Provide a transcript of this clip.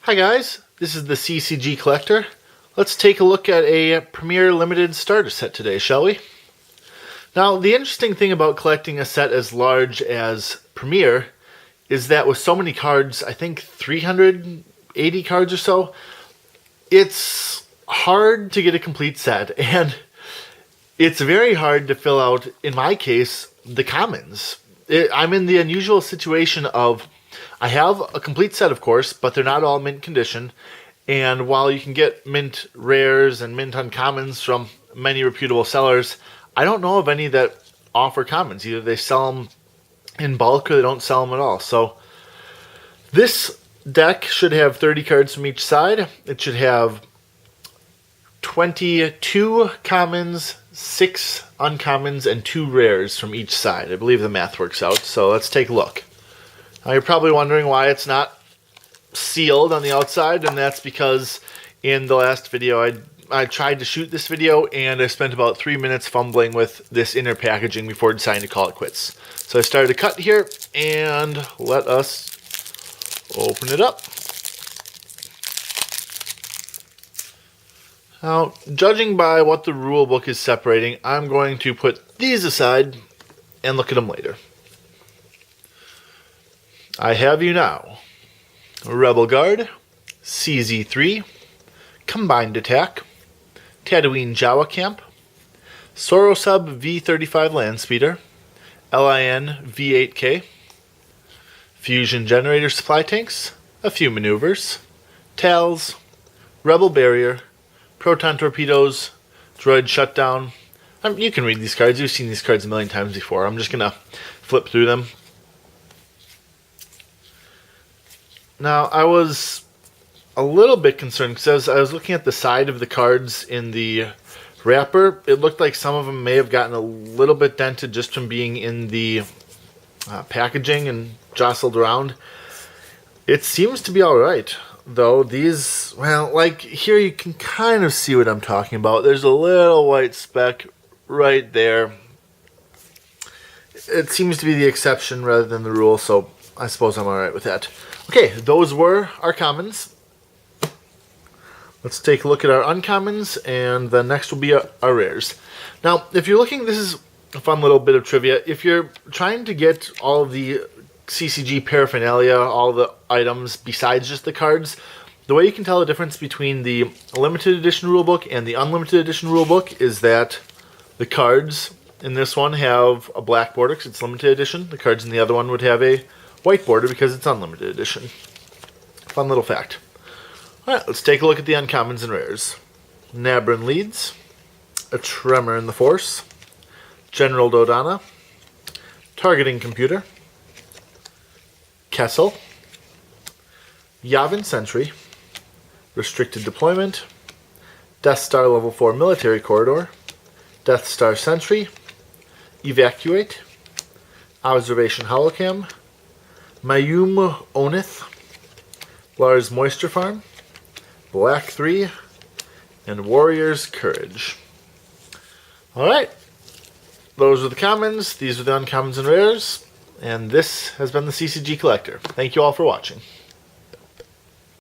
Hi guys, this is the CCG Collector. Let's take a look at a Premier Limited starter set today, shall we? Now, the interesting thing about collecting a set as large as Premier is that with so many cards, I think 380 cards or so, it's hard to get a complete set, and it's very hard to fill out, in my case, the commons. I'm in the unusual situation of I have a complete set, of course, but they're not all mint condition. And while you can get mint rares and mint uncommons from many reputable sellers, I don't know of any that offer commons. Either they sell them in bulk or they don't sell them at all. So this deck should have 30 cards from each side. It should have 22 commons, 6 uncommons, and 2 rares from each side. I believe the math works out. So let's take a look. Now you're probably wondering why it's not sealed on the outside, and that's because in the last video I tried to shoot this video and I spent about 3 minutes fumbling with this inner packaging before deciding to call it quits. So I started to cut here, and let us open it up. Now, judging by what the rule book is separating, I'm going to put these aside and look at them later. I have you now. Rebel Guard, CZ3, Combined Attack, Tatooine Jawa Camp, Sorosub V35 Landspeeder, LIN V8K, Fusion Generator Supply Tanks, a few maneuvers, TALs, Rebel Barrier, Proton Torpedoes, Droid Shutdown. You can read these cards. You've seen these cards a million times before. I'm just going to flip through them. Now, I was a little bit concerned because as I was looking at the side of the cards in the wrapper, it looked like some of them may have gotten a little bit dented just from being in the packaging and jostled around. It seems to be alright, though. These, well, like here you can kind of see what I'm talking about. There's a little white speck right there. It seems to be the exception rather than the rule, so I suppose I'm alright with that. Okay, those were our commons. Let's take a look at our uncommons, and the next will be our rares. Now, if you're looking, this is a fun little bit of trivia. If you're trying to get all of the CCG paraphernalia, all the items besides just the cards, the way you can tell the difference between the limited edition rulebook and the unlimited edition rulebook is that the cards in this one have a black border because it's limited edition. The cards in the other one would have a white border because it's unlimited edition. Fun little fact. Alright, let's take a look at the uncommons and rares. Nabrin Leeds, a Tremor in the Force, General Dodonna, Targeting Computer, Kessel, Yavin Sentry, Restricted Deployment, Death Star Level 4 Military Corridor, Death Star Sentry, Evacuate, Observation Holocam, Mayum Onith, Lars Moisture Farm, Black 3, and Warrior's Courage. Alright, those are the commons, these are the uncommons and rares, and this has been the CCG Collector. Thank you all for watching.